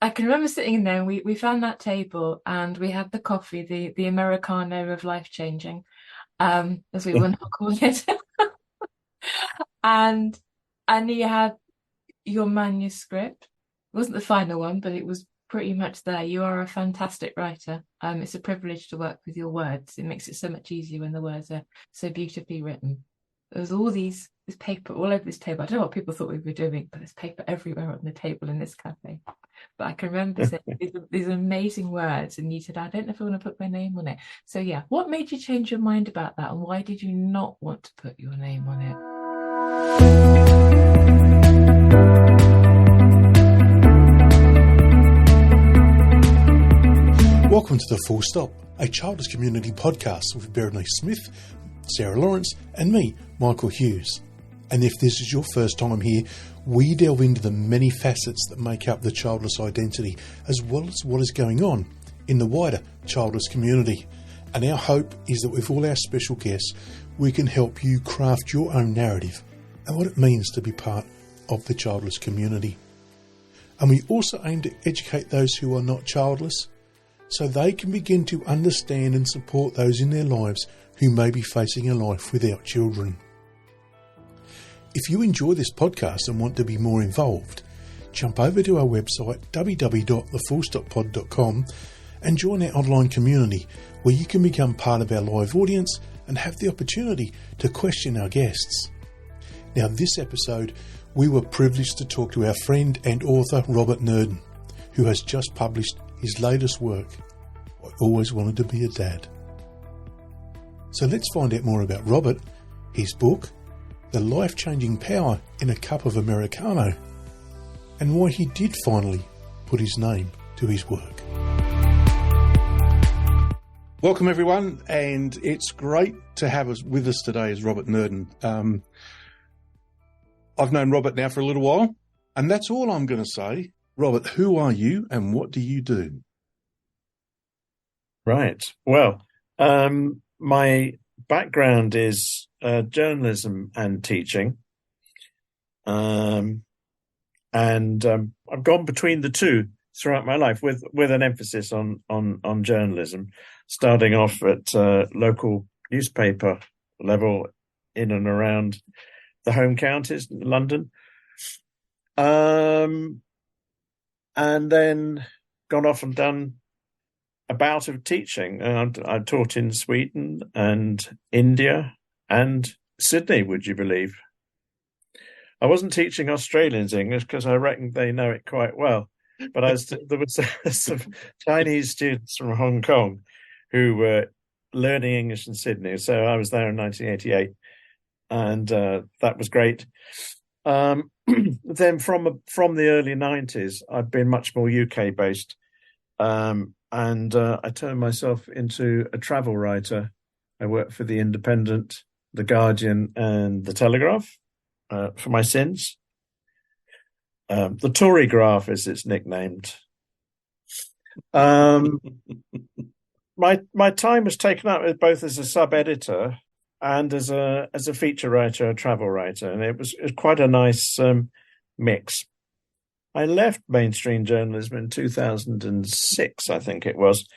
I can remember sitting in there and we found that table and we had the coffee, the Americano of life changing, as we will now call it. And you had your manuscript. It wasn't the final one, but it was pretty much there. You are a fantastic writer. It's a privilege to work with your words. It makes it so much easier when the words are so beautifully written. There was all this paper all over this table. I don't know what people thought we were doing, but there's paper everywhere on the table in this cafe. But I can remember saying these amazing words, and you said, I don't know if I want to put my name on it. So yeah, what made you change your mind about that, and why did you not want to put your name on it? Welcome to The Full Stop, a Childless community podcast with Berenice Smith, Sarah Lawrence and me, Michael Hughes. And if this is your first time here, we delve into the many facets that make up the childless identity, as well as what is going on in the wider childless community. And our hope is that with all our special guests, we can help you craft your own narrative and what it means to be part of the childless community. And we also aim to educate those who are not childless, so they can begin to understand and support those in their lives who may be facing a life without children. If you enjoy this podcast and want to be more involved, jump over to our website www.thefullstoppod.com and join our online community where you can become part of our live audience and have the opportunity to question our guests. Now, this episode, we were privileged to talk to our friend and author Robert Nurden, who has just published his latest work, I Always Wanted to Be a Dad. So let's find out more about Robert, his book, the life-changing power in a cup of Americano, and why he did finally put his name to his work. Welcome everyone, and it's great to have us with us today is Robert Nurden. I've known Robert now for a little while, and that's all I'm going to say. Robert, who are you and what do you do? Right. Well, my background is journalism and teaching. And I've gone between the two throughout my life with an emphasis on journalism, starting off at local newspaper level in and around the home counties, London. And then gone off and done a bout of teaching. I taught in Sweden and India and Sydney, would you believe? I wasn't teaching Australians English because I reckon they know it quite well. But there was some Chinese students from Hong Kong who were learning English in Sydney. So I was there in 1988, and that was great. Then from the early 90s, I've been much more UK based, and I turned myself into a travel writer. I worked for The Independent, The Guardian, and The Telegraph for my sins. The Tory Graph, as it's nicknamed. My time was taken up with both as a sub-editor and as a feature writer, a travel writer, and it was quite a nice mix. I left mainstream journalism in 2006, I think it was,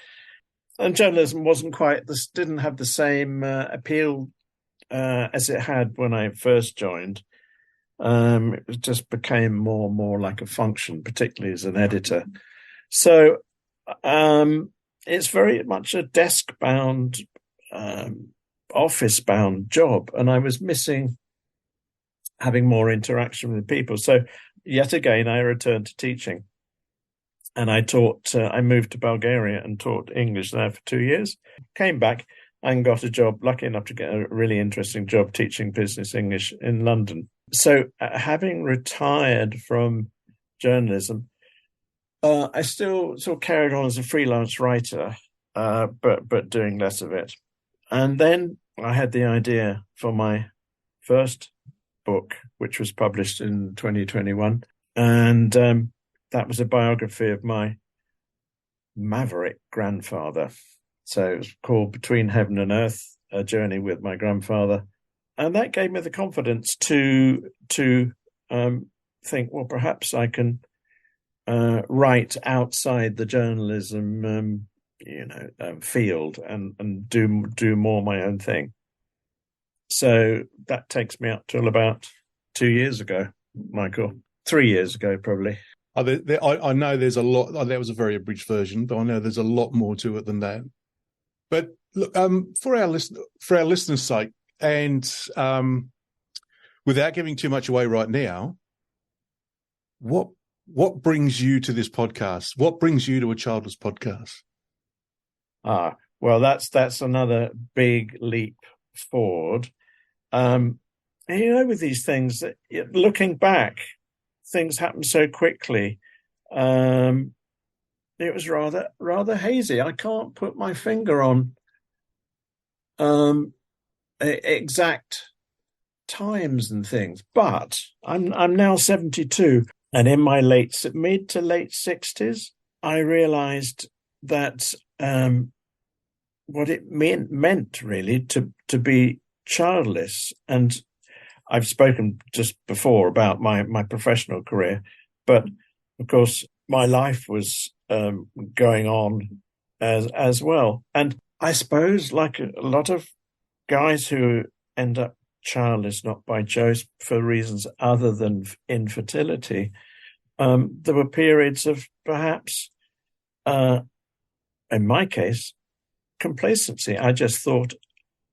and journalism didn't have the same appeal as it had when I first joined. It just became more and more like a function, particularly as an editor. So it's very much a desk-bound, office-bound job, and I was missing having more interaction with people. So yet again, I returned to teaching, and I moved to Bulgaria and taught English there for 2 years, came back and got a job, lucky enough to get a really interesting job teaching business English in London. So having retired from journalism, I still sort of carried on as a freelance writer, but doing less of it. And then I had the idea for my first book, which was published in 2021. And that was a biography of my maverick grandfather. So it was called Between Heaven and Earth, A Journey with My Grandfather. And that gave me the confidence to think, well, perhaps I can write outside the journalism, field and do more my own thing. So that takes me up till about 2 years ago, Michael. 3 years ago, probably. I know there's a lot. That was a very abridged version, but I know there's a lot more to it than that. But look, for our listeners' sake, and without giving too much away right now, what brings you to this podcast? What brings you to a Childless podcast? Well, that's another big leap forward. With these things, looking back, things happen so quickly. It was rather hazy. I can't put my finger on exact times and things, but I'm now 72, and in my mid to late 60s, I realized that what it meant really to be childless. And I've spoken just before about my professional career, but of course my life was going on as well. And I suppose, like a lot of guys who end up childless, not by choice, for reasons other than infertility, there were periods of perhaps, in my case, complacency. I just thought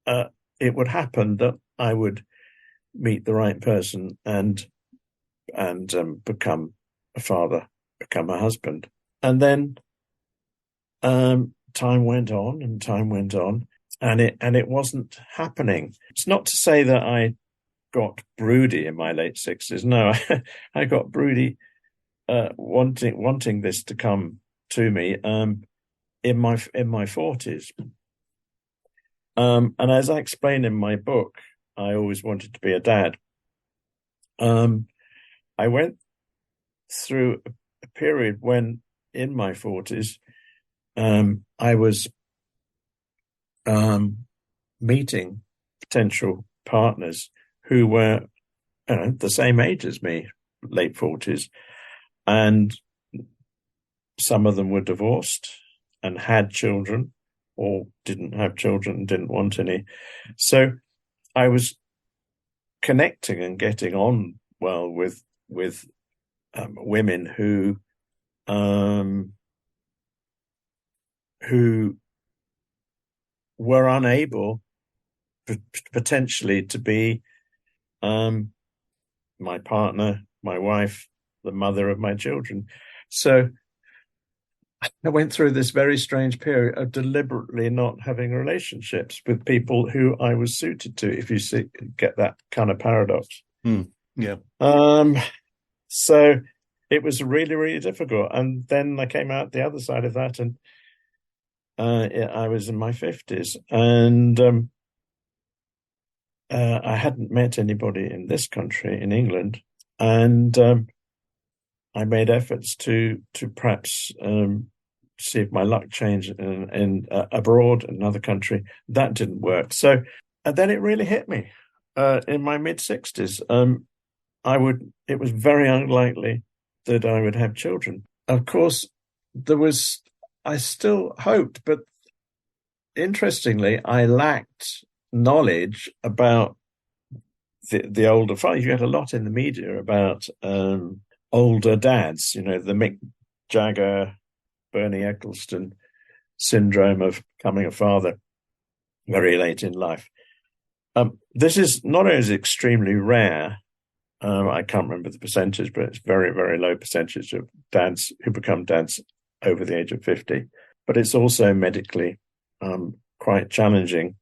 it would happen, that I would meet the right person and become a father, become a husband. And then time went on, and it wasn't happening. It's not to say that I got broody in my late 60s. No, I got broody wanting this to come to me in my 40s. And as I explain in my book, I always wanted to be a dad. I went through a period when, in my 40s, I was meeting potential partners who were the same age as me, late 40s, and some of them were divorced and had children, or didn't have children and didn't want any. So I was connecting and getting on well with women who were unable potentially to be my partner, my wife, the mother of my children. So I went through this very strange period of deliberately not having relationships with people who I was suited to, if you get that kind of paradox. Yeah. So it was really, really difficult. And then I came out the other side of that, and I was in my 50s, and I hadn't met anybody in this country, in England, and I made efforts to perhaps see if my luck changed in abroad, in another country. That didn't work. So, and then it really hit me in my mid 60s. It was very unlikely that I would have children. Of course, I still hoped, but interestingly, I lacked knowledge about the older fathers. You get a lot in the media about older dads, the Mick Jagger, Bernie Eccleston syndrome of becoming a father very late in life. This is not only extremely rare, I can't remember the percentage, but it's very, very low percentage of dads who become dads over the age of 50. But it's also medically quite challenging.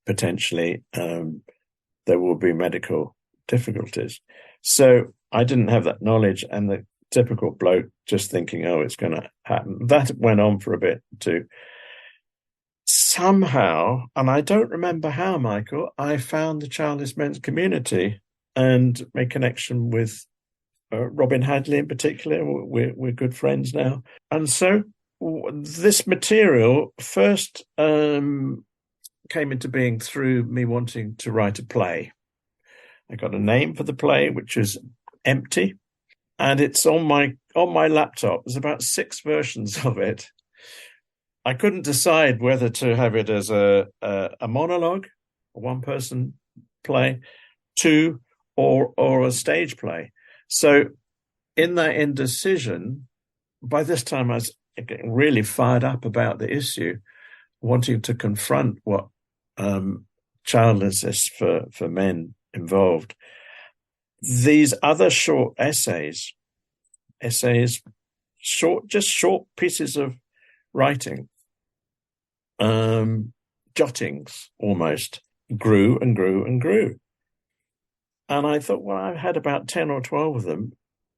Potentially, there will be medical difficulties. So I didn't have that knowledge, and the typical bloke just thinking, oh, it's going to happen. That went on for a bit too. Somehow, and I don't remember how, Michael, I found the Childless men's community and made connection with Robin Hadley in particular. We're good friends now. And so this material first came into being through me wanting to write a play. I got a name for the play, which is Empty. And it's on my on my laptop. There's about 6 versions of it. I couldn't decide whether to have it as a monologue, a one-person play, 2, or a stage play. So in that indecision, by this time I was getting really fired up about the issue, wanting to confront what childlessness for men involved. These other short essays, short pieces of writing, jottings almost, grew and grew and grew. And I thought, well, I've had about 10 or 12 of them.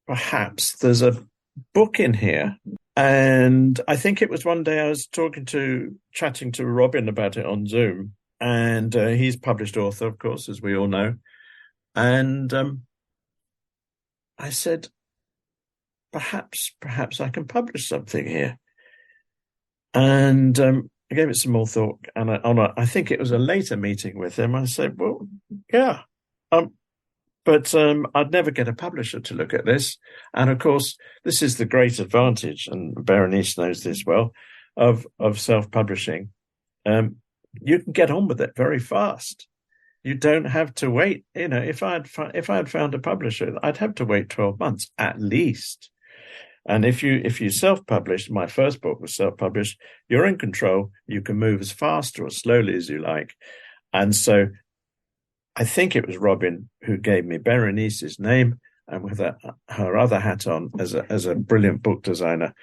Perhaps there's a book in here. And I think it was one day I was chatting to Robin about it on Zoom. And he's published author, of course, as we all know. And I said, perhaps I can publish something here. And I gave it some more thought. And I think it was a later meeting with him. I said, well, yeah. But I'd never get a publisher to look at this. And of course, this is the great advantage, and Berenice knows this well, of self-publishing. You can get on with it very fast. You don't have to wait. You know, if I had found a publisher, I'd have to wait 12 months at least. And if you self-published, my first book was self-published, you're in control. You can move as fast or as slowly as you like. And so I think it was Robin who gave me Berenice's name, and with her other hat on as a brilliant book designer,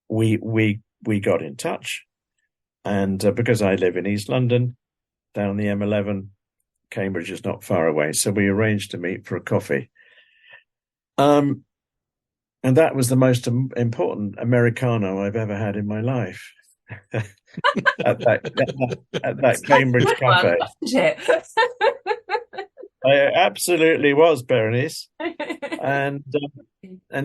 we got in touch. And because I live in East London, down the M11, Cambridge is not far away, so we arranged to meet for a coffee. And that was the most important Americano I've ever had in my life. at that Cambridge cafe. It absolutely was, Berenice. And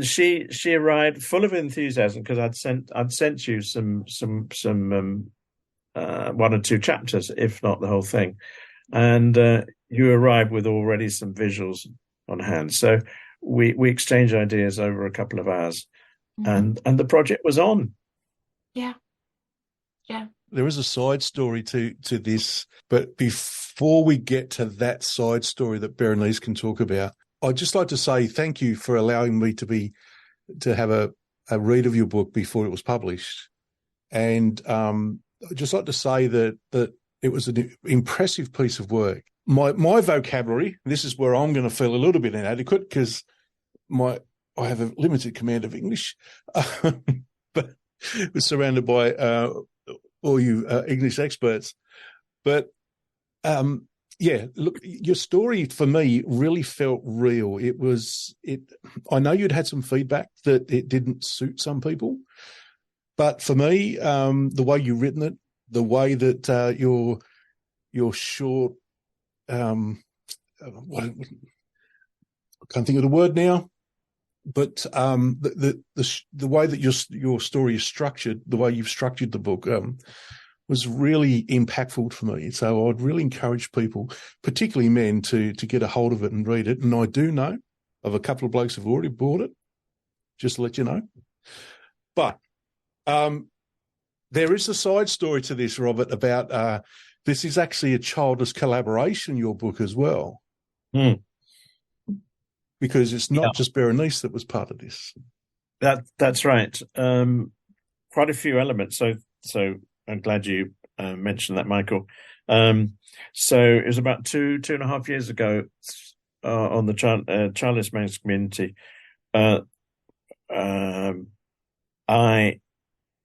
she arrived full of enthusiasm because I'd sent you some 1 or 2 chapters, if not the whole thing. And you arrived with already some visuals on hand. So we exchanged ideas over a couple of hours, and the project was on. Yeah. Yeah. There is a side story to this, but before we get to that side story that Berenice can talk about, I'd just like to say thank you for allowing me to have a read of your book before it was published. And I'd just like to say that it was an impressive piece of work. My vocabulary, this is where I'm going to feel a little bit inadequate because I have a limited command of English, but was surrounded by all you English experts. But yeah, look, your story for me really felt real. I know you'd had some feedback that it didn't suit some people, but for me, the way you've written it, the way that your short, I can't think of the word now, but the way that your story is structured, the way you've structured the book, was really impactful for me. So I'd really encourage people, particularly men, to get a hold of it and read it. And I do know of a couple of blokes who've already bought it, just to let you know. But there is a side story to this, Robert, about this is actually a childless collaboration, your book as well. Because it's not just Berenice that was part of this. That's right. Quite a few elements. So I'm glad you mentioned that, Michael. So it was about 2.5 years ago on the Childless Men's Community.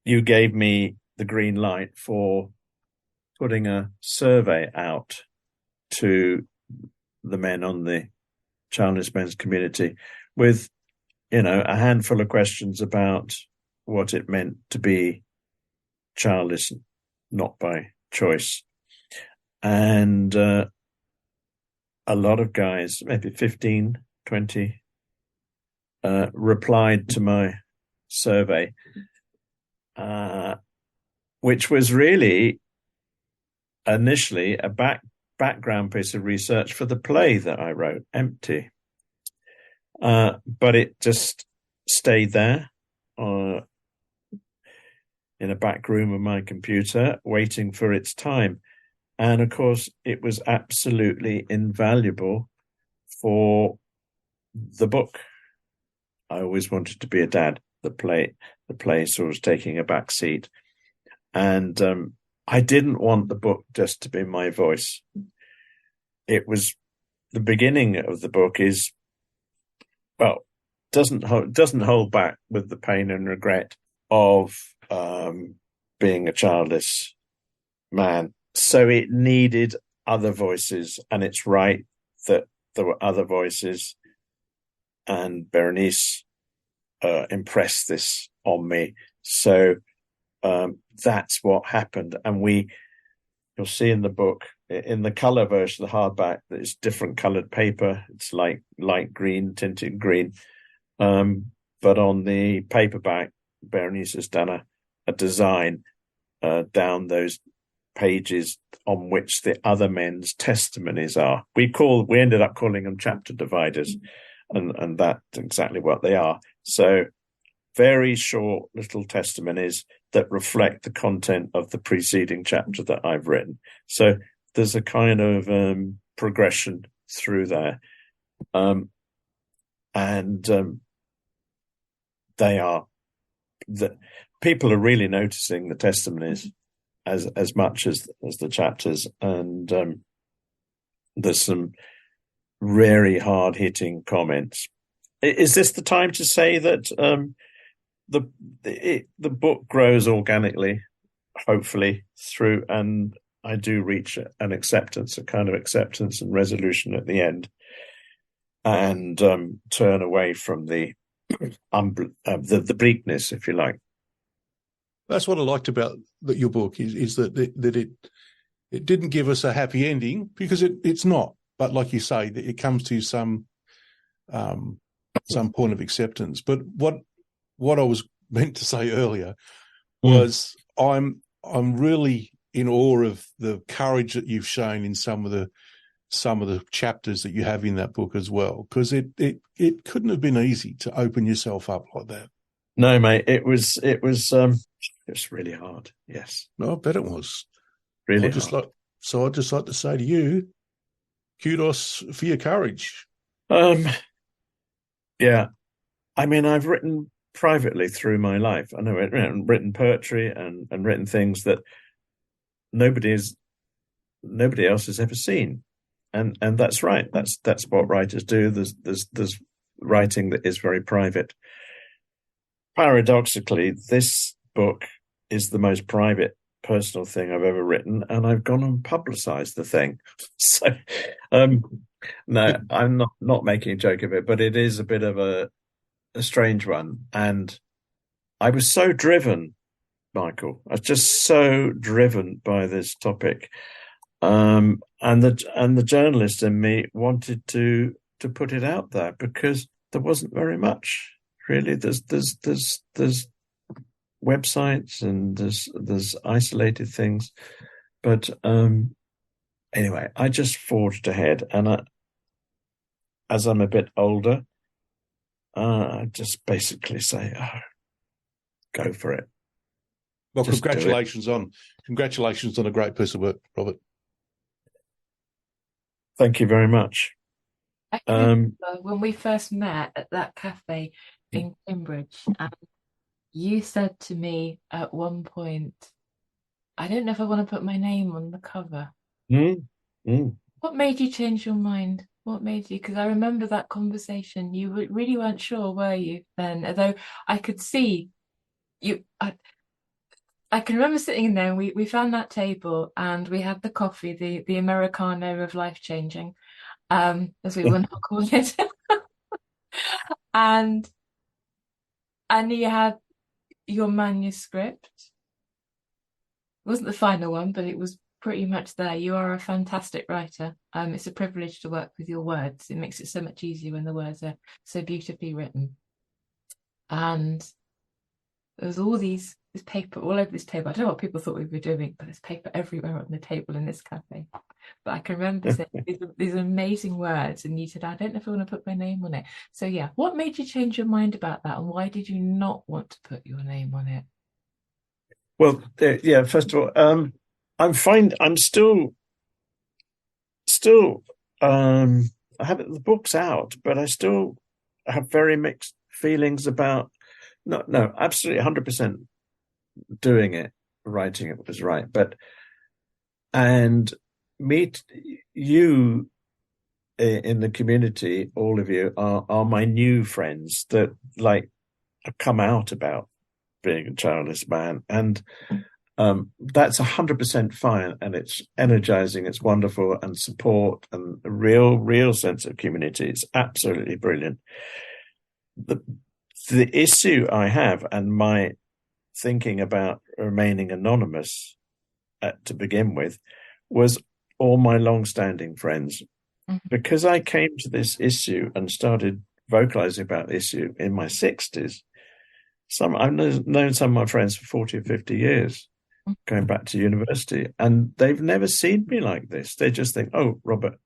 You gave me the green light for putting a survey out to the men on the Childless Men's Community with, a handful of questions about what it meant to be childless, not by choice. And a lot of guys, maybe 15, 20, replied to my survey, which was really initially a background piece of research for the play that I wrote, Empty. But it just stayed there in a back room of my computer, waiting for its time. And of course, it was absolutely invaluable for the book. I always wanted to be a dad. The play sort of was taking a back seat. And I didn't want the book just to be my voice. It was the beginning of the book is, well, doesn't hold back with the pain and regret of being a childless man. So it needed other voices, and it's right that there were other voices. And Berenice impressed this on me. So that's what happened. And you'll see in the book, in the color version, the hardback, it's different colored paper. It's like light green, tinted green. But on the paperback, Berenice has done a design down those pages on which the other men's testimonies are. We ended up calling them chapter dividers, and that's exactly what they are. So very short little testimonies that reflect the content of the preceding chapter that I've written. So there's a kind of progression through there. They are the people are really noticing the testimonies as much as the chapters, and there's some very hard hitting comments. Is this the time to say that the book grows organically, hopefully, through, and I do reach an acceptance, a kind of acceptance and resolution at the end, and turn away from the bleakness, if you like. That's what I liked about your book is that it didn't give us a happy ending, because it's not. But like you say, it comes to some point of acceptance. But what I was meant to say earlier was I'm really in awe of the courage that you've shown in some of the chapters that you have in that book as well, because it couldn't have been easy to open yourself up like that. No, mate, it was really hard. Yes, no, I bet it was really I'd just like to say to you, kudos for your courage. Yeah, I mean, I've written privately through my life. I know I've written poetry and written things that nobody else has ever seen, and that's right. That's what writers do. There's writing that is very private. Paradoxically, this book is the most private, personal thing I've ever written, and I've gone and publicized the thing. So, no, I'm not making a joke of it, but it is a bit of a strange one. And I was so driven, Michael. I was just so driven by this topic, and the journalist in me wanted to put it out there, because there wasn't very much. Really, there's websites and there's isolated things, but anyway, I just forged ahead, and as I'm a bit older, I just basically say, go for it. Well, congratulations on a great piece of work, Robert. Thank you very much. I remember when we first met at that cafe in Cambridge, and you said to me at one point, I don't know if I want to put my name on the cover. What made you change your mind? What made you? Because I remember that conversation. You really weren't sure, were you, then? Although I could see you. I can remember sitting in there, and we found that table, and we had the coffee, the Americano of life changing, as we will now call it. and you had your manuscript. It wasn't the final one, but it was pretty much there. You are a fantastic writer. It's a privilege to work with your words. It makes it so much easier when the words are so beautifully written. And there was all these there's paper all over this table. I don't know what people thought we were doing, but there's paper everywhere on the table in this cafe. But I can remember saying these amazing words, and you said, I don't know if I want to put my name on it. So yeah, what made you change your mind about that, and why did you not want to put your name on it? Well, yeah. First of all, I'm still. I have the book's out, but I still have very mixed feelings about. No, absolutely 100% doing it, writing it was right, but and meet you in the community, all of you are my new friends that like come out about being a childless man, and that's 100% fine, and it's energizing, it's wonderful, and support and a real sense of community. It's absolutely brilliant. The issue I have, and my thinking about remaining anonymous to begin with, was all my long-standing friends. Because I came to this issue and started vocalizing about the issue in my 60s. I've known some of my friends for 40 or 50 years, going back to university, and they've never seen me like this. They just think, oh, Robert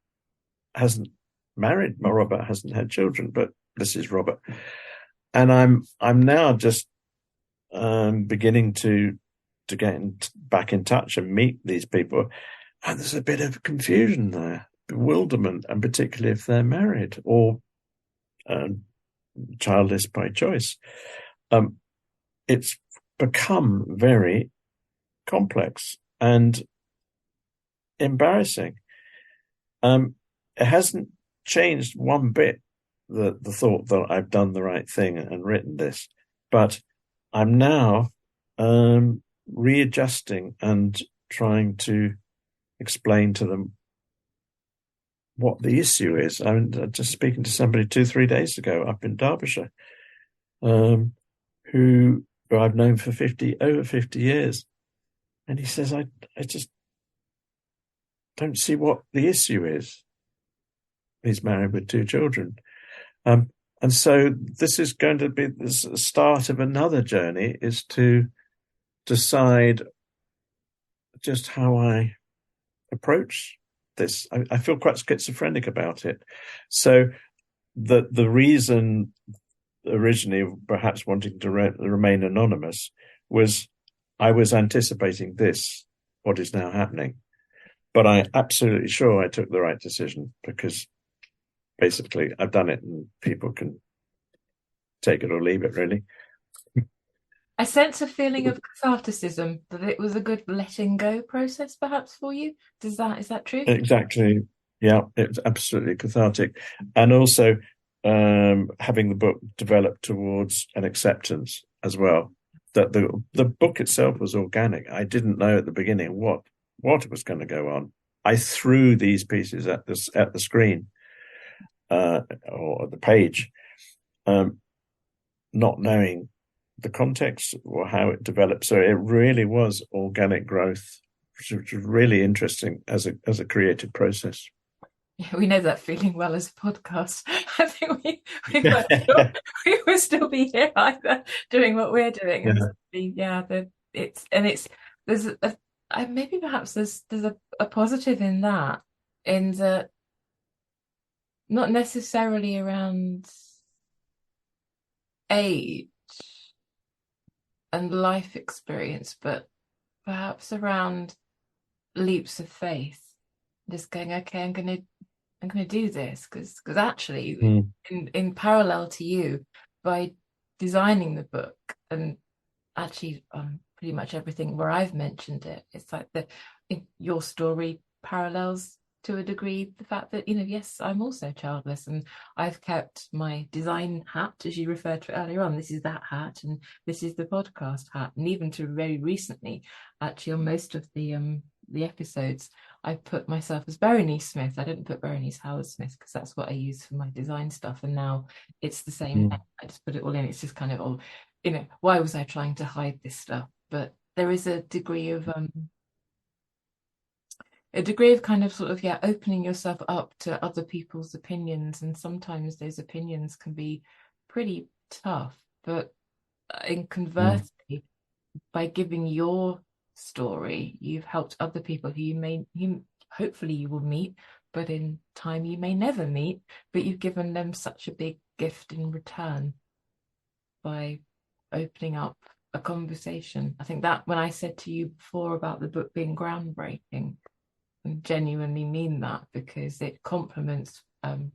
hasn't married, Robert hasn't had children, but this is Robert. And I'm now just beginning to get back in touch and meet these people, and there's a bit of confusion there, bewilderment, and particularly if they're married or childless by choice. It's become very complex and embarrassing. It hasn't changed one bit, the thought that I've done the right thing and written this, but I'm now readjusting and trying to explain to them what the issue is. I'm just speaking to somebody 2-3 days ago up in Derbyshire, who I've known for over 50 years. And he says, I just don't see what the issue is. He's married with 2 children. And so this is going to be the start of another journey, is to decide just how I approach this. I feel quite schizophrenic about it. So the reason originally perhaps wanting to remain anonymous was I was anticipating what is now happening. But I'm absolutely sure I took the right decision, because basically I've done it and people can take it or leave it, really. I sense a feeling of catharticism, that it was a good letting go process perhaps for you. Is that true? Exactly. Yeah, it's absolutely cathartic. And also having the book develop towards an acceptance as well. That the book itself was organic. I didn't know at the beginning what was going to go on. I threw these pieces at the screen or the page, not knowing the context or how it developed. So it really was organic growth, which was really interesting as a creative process. Yeah, we know that feeling well as a podcast. I think we would still be here either doing what we're doing. There's maybe perhaps there's a positive in that, in that not necessarily around age and life experience, but perhaps around leaps of faith. Just going, okay, I'm gonna do this because actually, in parallel to you, by designing the book, and actually pretty much everything where I've mentioned it, it's like your story parallels to a degree the fact that, yes, I'm also childless, and I've kept my design hat, as you referred to it earlier on. This is that hat, and this is the podcast hat, and even to very recently, actually, on most of the episodes, I put myself as Berenice Smith. I didn't put Berenice Howard Smith because that's what I use for my design stuff, and now it's the same. I just put it all in. It's just kind of why was I trying to hide this stuff? But there is a degree of kind of sort of opening yourself up to other people's opinions, and sometimes those opinions can be pretty tough, but in conversely, by giving your story, you've helped other people who hopefully you will meet, but in time you may never meet, but you've given them such a big gift in return by opening up a conversation. I think that when I said to you before about the book being groundbreaking, I genuinely mean that, because it complements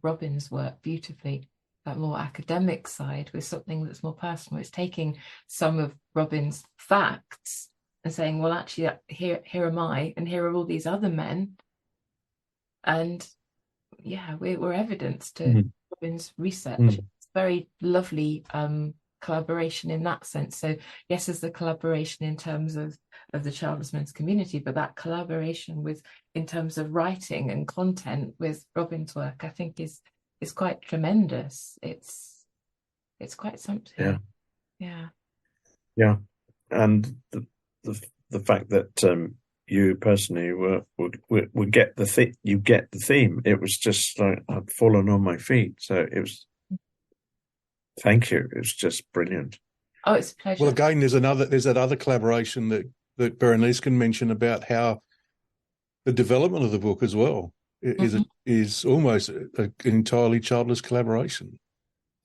Robin's work beautifully, that more academic side, with something that's more personal. It's taking some of Robin's facts and saying, well, actually, here am I, and here are all these other men. And yeah, we're evidence to Robin's research. It's very lovely collaboration in that sense. So yes, there's the collaboration in terms of the Childless men's community, but that collaboration with in terms of writing and content with Robin's work, I think is quite tremendous. It's quite something. Yeah. And the fact that you personally would get you get the theme. It was just like I'd fallen on my feet. So it was. Thank you. It's just brilliant. Oh, it's a pleasure. Well, again, there's that other collaboration that Berenice can mention about how the development of the book as well is almost an entirely childless collaboration.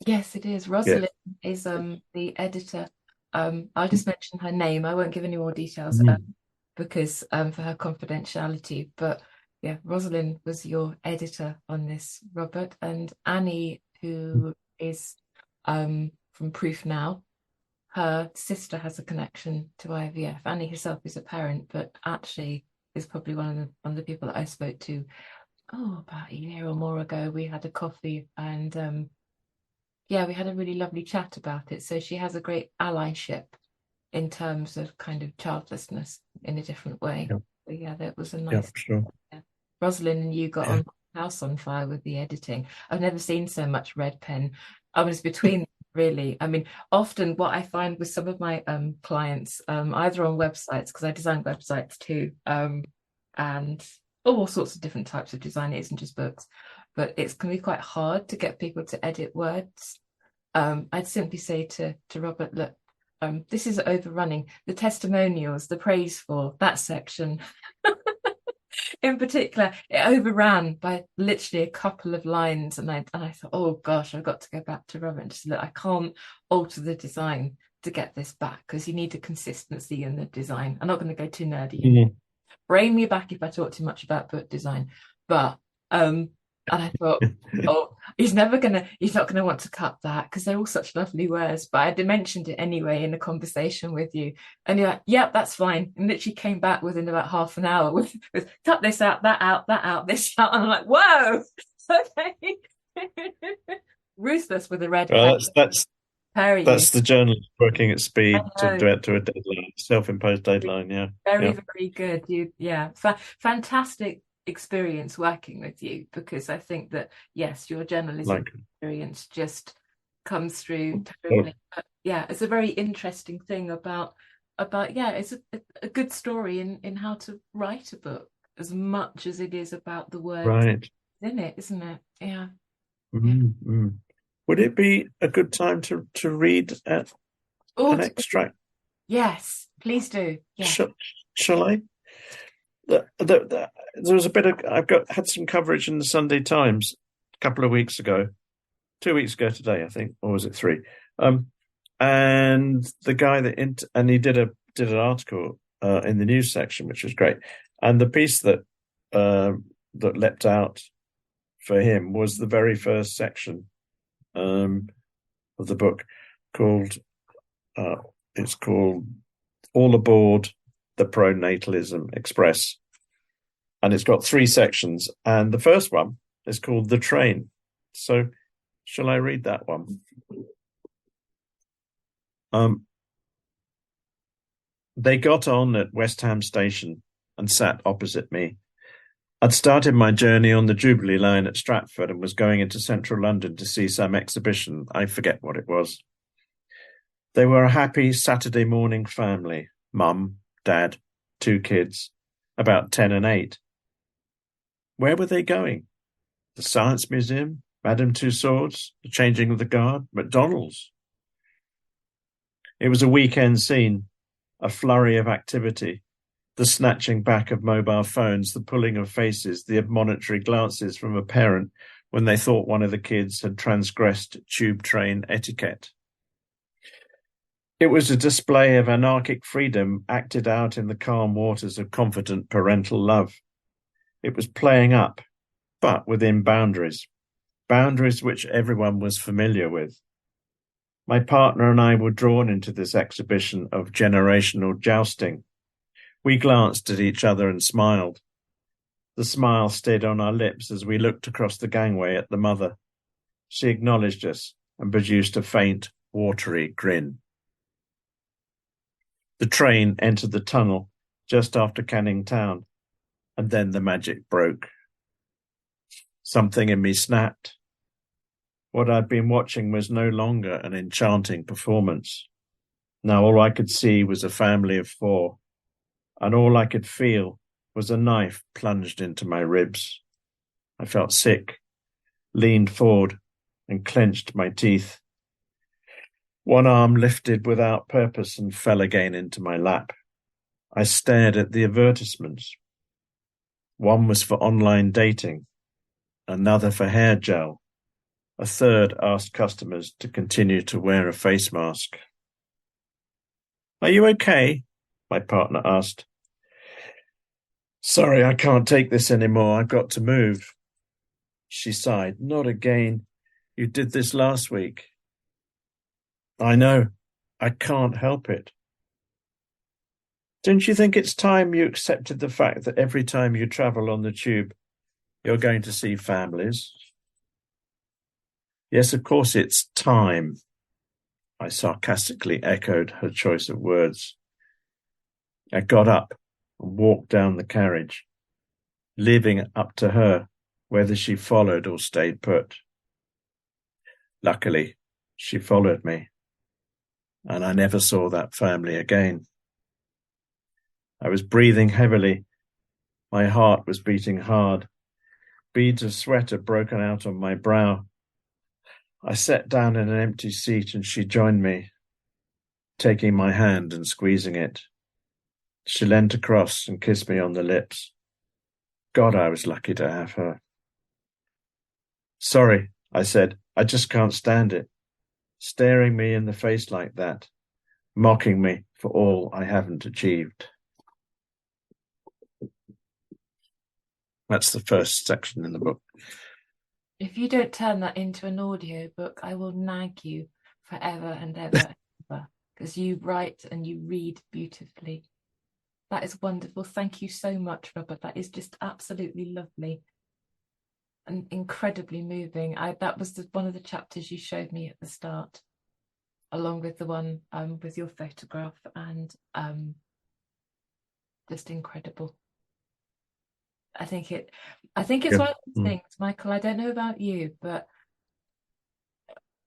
Yes, it is. Rosalind is the editor. I'll just mention her name. I won't give any more details because for her confidentiality. But yeah, Rosalind was your editor on this, Robert, and Annie, who is from Proof Now. Her sister has a connection to IVF. Annie herself is a parent, but actually is probably one of the people that I spoke to about a year or more ago. We had a coffee and we had a really lovely chat about it. So she has a great allyship in terms of kind of childlessness in a different way. Yep. So yeah, that was a nice. Sure. Yeah. Rosalind and you got on house on fire with the editing. I've never seen so much red pen. I was between really. I mean, often what I find with some of my clients, either on websites, because I design websites too, and all sorts of different types of design, it isn't just books, but it's can be quite hard to get people to edit words. I'd simply say to Robert, look, this is overrunning. The testimonials, the praise for that section in particular, it overran by literally a couple of lines, and I thought, oh gosh, I've got to go back to Robert and just look, I can't alter the design to get this back, because you need a consistency in the design. I'm not going to go too nerdy. Brain me back if I talk too much about book design, but and I thought, he's not gonna want to cut that, because they're all such lovely words. But I mentioned it anyway in a conversation with you, and you're like, yep, that's fine. And literally came back within about half an hour with cut this out, that out, this out, and I'm like, whoa, okay. Ruthless with a red pen. That's the journalist working at speed to a deadline, self-imposed deadline. Yeah, very good. Fantastic experience working with you, because I think that yes, your journalism experience just comes through totally. But yeah, it's a very interesting thing about it's a good story in how to write a book, as much as it is about the words in it, isn't it? Yeah. Would it be a good time to read an extract? Yes, please do. Yeah. Shall I? There was a bit of had some coverage in the Sunday Times a couple of weeks ago, 2 weeks ago today, I think, or was it 3? And the guy and he did an article in the news section, which was great. And the piece that leapt out for him was the very first section of the book, called it's called All Aboard the Pronatalism Express, and it's got 3 sections, and the first one is called The Train. So shall I read that one? They got on at West Ham Station and sat opposite me. I'd started my journey on the Jubilee line at Stratford and was going into central London to see some exhibition. I forget what it was. They were a happy Saturday morning family. Mum, Dad, 2 kids, about 10 and 8. Where were they going? The Science Museum, Madame Tussauds, the changing of the guard, McDonald's. It was a weekend scene. a flurry of activity, the snatching back of mobile phones, the pulling of faces, the admonitory glances from a parent when they thought one of the kids had transgressed tube train etiquette. It was a display of anarchic freedom acted out in the calm waters of confident parental love. It was playing up, but within boundaries which everyone was familiar with. My partner and I were drawn into this exhibition of generational jousting. We glanced at each other and smiled. The smile stayed on our lips as we looked across the gangway at the mother. She acknowledged us and produced a faint, watery grin. The train entered the tunnel just after Canning Town, and then the magic broke. Something in me snapped. What I'd been watching was no longer an enchanting performance. Now all I could see was a family of 4, and all I could feel was a knife plunged into my ribs. I felt sick, leaned forward, and clenched my teeth. One arm lifted without purpose and fell again into my lap. I stared at the advertisements. One was for online dating, another for hair gel. A third asked customers to continue to wear a face mask. "Are you okay?" my partner asked. "Sorry, I can't take this anymore. I've got to move." She sighed. "Not again. You did this last week." "I know. I can't help it." "Don't you think it's time you accepted the fact that every time you travel on the tube, you're going to see families?" "Yes, of course it's time," I sarcastically echoed her choice of words. I got up and walked down the carriage, leaving it up to her whether she followed or stayed put. Luckily, she followed me, and I never saw that family again. I was breathing heavily. My heart was beating hard. Beads of sweat had broken out on my brow. I sat down in an empty seat and she joined me, taking my hand and squeezing it. She leant across and kissed me on the lips. God, I was lucky to have her. "Sorry," I said. "I just can't stand it. Staring me in the face like that, mocking me for all I haven't achieved." That's the first section in the book. If you don't turn that into an audio book, I will nag you forever and ever and ever, because you write and you read beautifully. That is wonderful. Thank you so much, Robert. That is just absolutely lovely and incredibly moving. That was one of the chapters you showed me at the start, along with the one with your photograph, and just incredible. I think it's one of those things, Michael. I don't know about you, but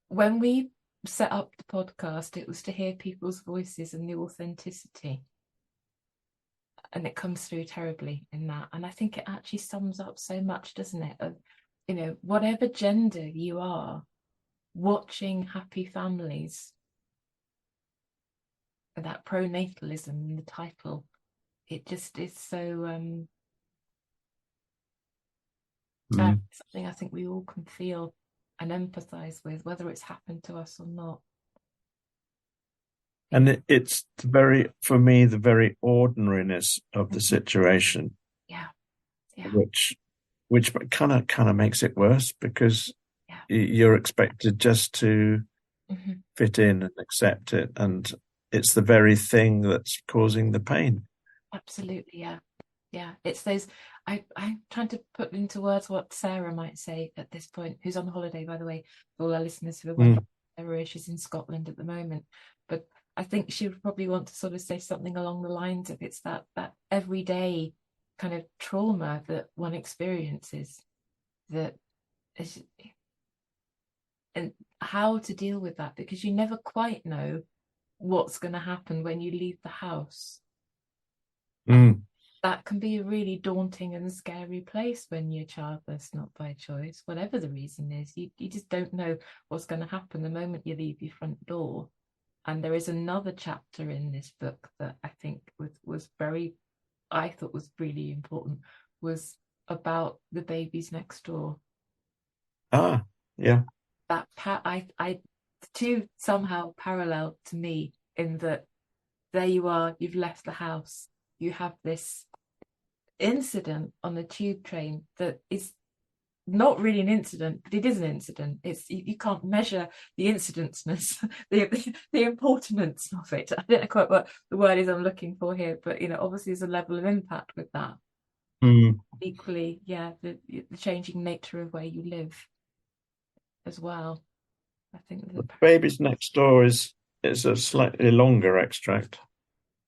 when we set up the podcast, it was to hear people's voices and the authenticity, and it comes through terribly in that. And I think it actually sums up so much, doesn't it? Of, whatever gender you are, watching happy families, and that pronatalism in the title, it just is so. Something I think we all can feel and empathise with, whether it's happened to us or not. And it's for me, the very ordinariness of the situation. Yeah. Which kind of makes it worse, because you're expected just to fit in and accept it, and it's the very thing that's causing the pain. Absolutely, yeah. It's those. I'm trying to put into words what Sarah might say at this point, who's on holiday, by the way, for all our listeners who are wondering where she's in Scotland at the moment. But I think she would probably want to sort of say something along the lines of, it's that everyday kind of trauma that one experiences, that is, and how to deal with that, because you never quite know what's going to happen when you leave the house. That can be a really daunting and scary place when you're childless, not by choice, whatever the reason is. You just don't know what's going to happen the moment you leave your front door. And there is another chapter in this book that I think I thought was really important, was about the babies next door. Ah, yeah. That the two somehow parallel to me, in that there you are, you've left the house, you have this incident on the tube train that is not really an incident, but it is an incident. It's you can't measure the incidenceness, the importance of it. I don't know quite what the word is I'm looking for here, but obviously there's a level of impact with that. Equally, yeah, the changing nature of where you live as well. I think The Babies Next Door is a slightly longer extract.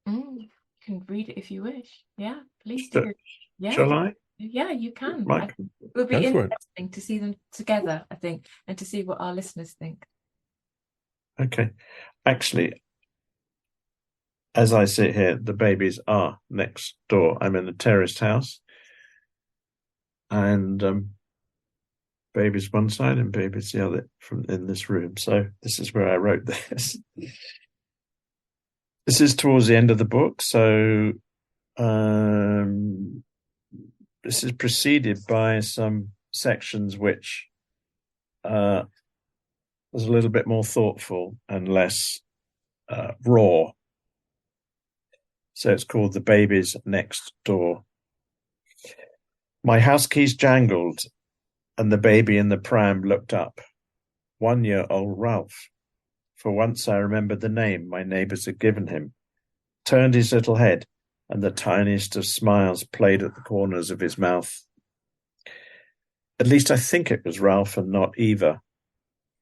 You can read it if you wish. Yeah, please do. Yeah, shall I? Yeah, you can. Michael, it would be interesting to see them together, I think, and to see what our listeners think. Okay. Actually, as I sit here, the babies are next door. I'm in a terraced house, and baby's one side and baby's the other from in this room. So this is where I wrote this. This is towards the end of the book. So this is preceded by some sections which was a little bit more thoughtful and less raw. So it's called The Babies Next Door. My house keys jangled, and the baby in the pram looked up. 1-year-old Ralph. For once I remembered the name my neighbours had given him, turned his little head, and the tiniest of smiles played at the corners of his mouth. At least I think it was Ralph and not Eva,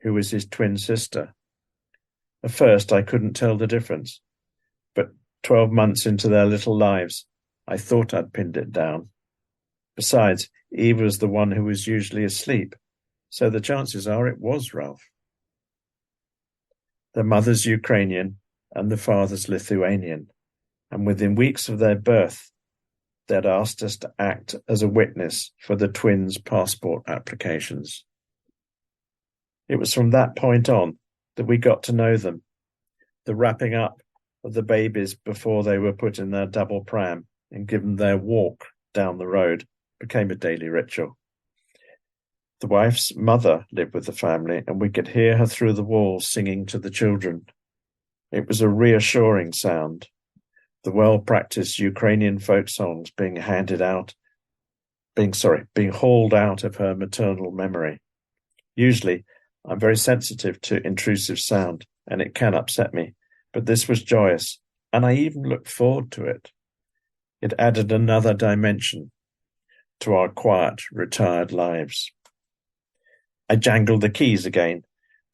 who was his twin sister. At first I couldn't tell the difference, but 12 months into their little lives, I thought I'd pinned it down. Besides, Eva was the one who was usually asleep, so the chances are it was Ralph. The mother's Ukrainian and the father's Lithuanian, and within weeks of their birth, they'd asked us to act as a witness for the twins' passport applications. It was from that point on that we got to know them. The wrapping up of the babies before they were put in their double pram and given their walk down the road became a daily ritual. The wife's mother lived with the family, and we could hear her through the walls singing to the children. It was a reassuring sound, the well-practiced Ukrainian folk songs being hauled out of her maternal memory. Usually, I'm very sensitive to intrusive sound, and it can upset me, but this was joyous, and I even looked forward to it. It added another dimension to our quiet, retired lives. I jangled the keys again,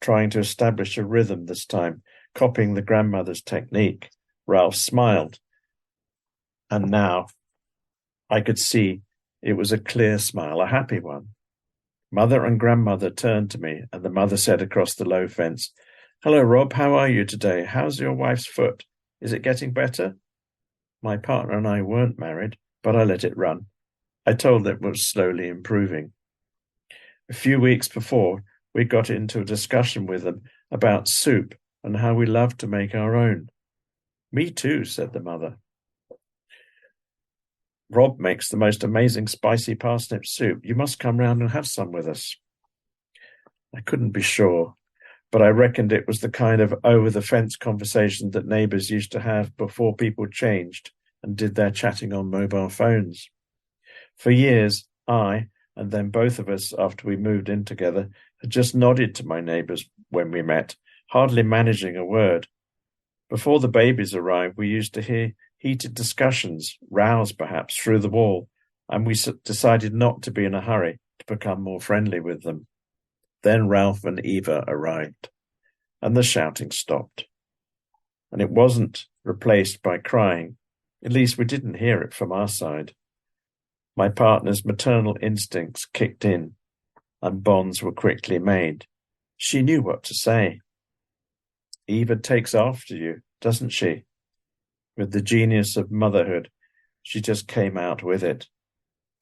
trying to establish a rhythm this time, copying the grandmother's technique. Ralph smiled, and now I could see it was a clear smile, a happy one. Mother and grandmother turned to me, and the mother said across the low fence, "Hello, Rob, how are you today? How's your wife's foot? Is it getting better?" My partner and I weren't married, but I let it run. I told it was slowly improving. A few weeks before, we got into a discussion with them about soup and how we love to make our own. "Me too," said the mother. "Rob makes the most amazing spicy parsnip soup. You must come round and have some with us." I couldn't be sure, but I reckoned it was the kind of over-the-fence conversation that neighbours used to have before people changed and did their chatting on mobile phones. For years, I, and then both of us after we moved in together, had just nodded to my neighbours when we met, hardly managing a word. Before the babies arrived, we used to hear heated discussions, rows perhaps, through the wall, and we decided not to be in a hurry to become more friendly with them. Then Ralph and Eva arrived, and the shouting stopped. And it wasn't replaced by crying. At least we didn't hear it from our side. My partner's maternal instincts kicked in, and bonds were quickly made. She knew what to say. "Eva takes after you, doesn't she?" With the genius of motherhood, she just came out with it.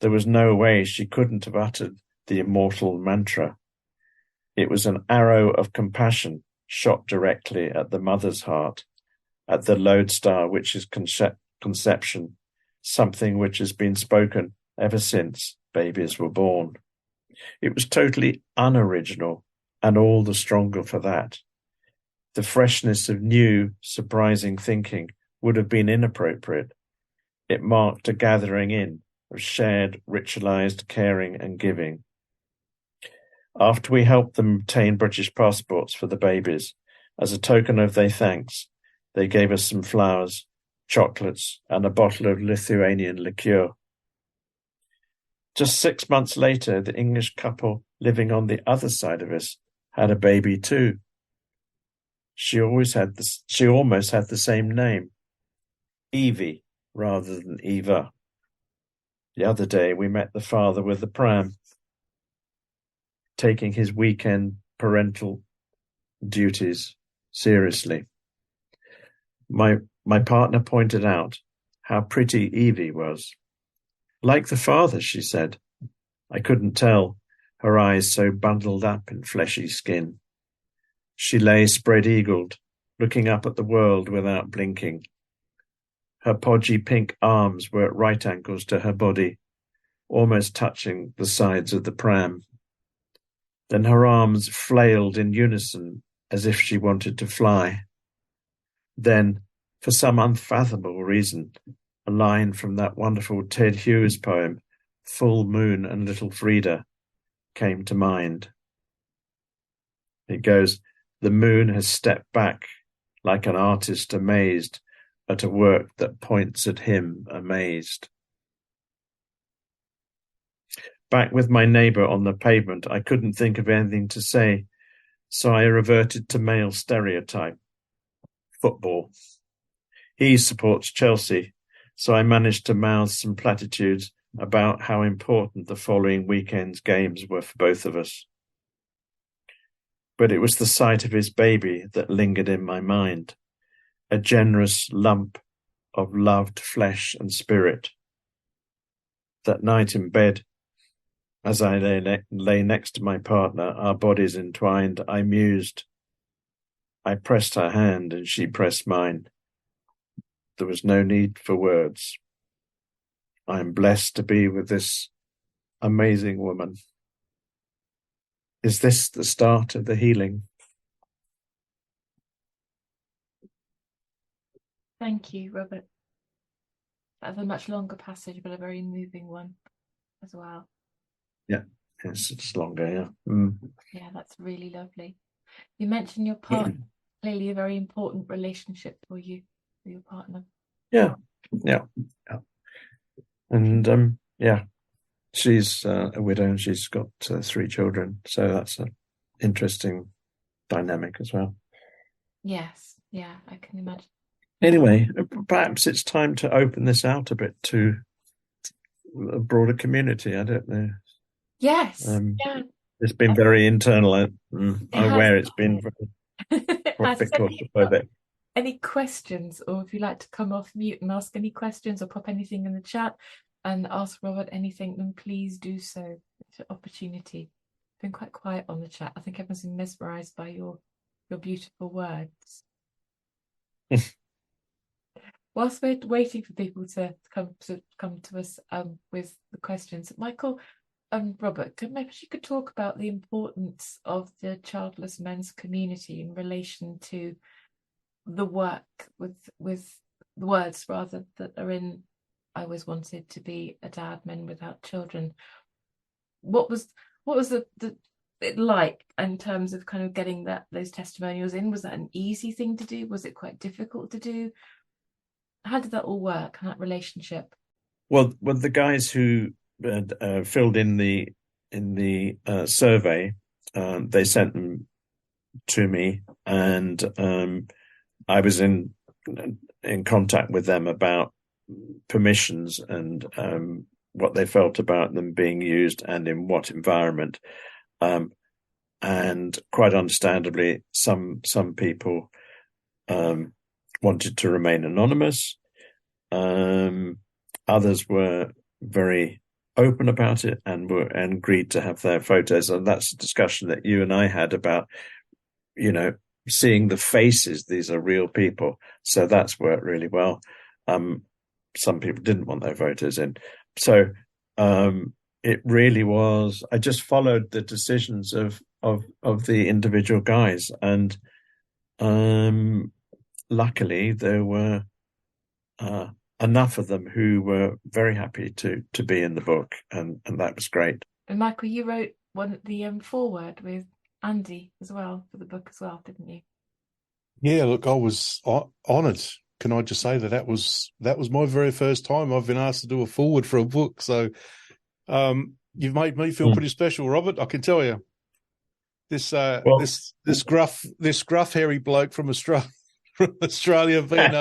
There was no way she couldn't have uttered the immortal mantra. It was an arrow of compassion shot directly at the mother's heart, at the lodestar which is conception, something which has been spoken ever since babies were born. It was totally unoriginal, and all the stronger for that. The freshness of new, surprising thinking would have been inappropriate. It marked a gathering in of shared, ritualized caring and giving. After we helped them obtain British passports for the babies, as a token of their thanks, they gave us some flowers, chocolates, and a bottle of Lithuanian liqueur. Just 6 months later, the English couple living on the other side of us had a baby too. She almost had the same name, Evie, rather than Eva. The other day, we met the father with the pram, taking his weekend parental duties seriously. My partner pointed out how pretty Evie was. Like the father, she said. I couldn't tell, her eyes so bundled up in fleshy skin. She lay spread-eagled, looking up at the world without blinking. Her podgy pink arms were at right angles to her body, almost touching the sides of the pram. Then her arms flailed in unison as if she wanted to fly. Then, for some unfathomable reason, a line from that wonderful Ted Hughes poem, Full Moon and Little Frida, came to mind. It goes, the moon has stepped back like an artist amazed at a work that points at him amazed. Back with my neighbour on the pavement, I couldn't think of anything to say, so I reverted to male stereotype. Football. He supports Chelsea, so I managed to mouth some platitudes about how important the following weekend's games were for both of us. But it was the sight of his baby that lingered in my mind, a generous lump of loved flesh and spirit. That night in bed, as I lay next to my partner, our bodies entwined, I mused. I pressed her hand and she pressed mine. There was no need for words. I am blessed to be with this amazing woman. Is this the start of the healing? Thank you, Robert. That's a much longer passage, but a very moving one as well. Yeah, it's longer, yeah. Mm. Yeah, that's really lovely. You mentioned your partner, clearly a very important relationship for you, for your partner. Yeah. And yeah, she's a widow and she's got 3 children, so that's an interesting dynamic as well. Yes, yeah, I can imagine. Anyway, perhaps it's time to open this out a bit to a broader community. I don't know. Yes, yeah. It's been very internal. I'm aware it's been claustrophobic. Any questions, or if you'd like to come off mute and ask any questions or pop anything in the chat and ask Robert anything, then please do so. It's an opportunity. It's been quite quiet on the chat. I think everyone's been mesmerised by your beautiful words. Whilst we're waiting for people to come to us with the questions, Michael and Robert, maybe you could talk about the importance of the childless men's community in relation to the work with the words rather that are in I Always Wanted to Be a Dad, Men Without Children. What was it like in terms of kind of getting those testimonials in? Was that an easy thing to do? Was it quite difficult to do? How did that all work, that relationship? Well, the guys who filled in the survey, they sent them to me, and I was in contact with them about permissions and what they felt about them being used and in what environment. And quite understandably, some people wanted to remain anonymous. Others were very open about it and agreed to have their photos. And that's a discussion that you and I had about, seeing the faces, these are real people. So that's worked really well. Some people didn't want their voters in. So it really was, I just followed the decisions of the individual guys. And luckily there were enough of them who were very happy to be in the book, and that was great. And Michael, you wrote the foreword with Andy as well for the book as well, didn't you? Yeah, look, I was honoured. Can I just say that was my very first time I've been asked to do a foreword for a book. So you've made me feel pretty special, Robert. I can tell you. This gruff hairy bloke from Australia being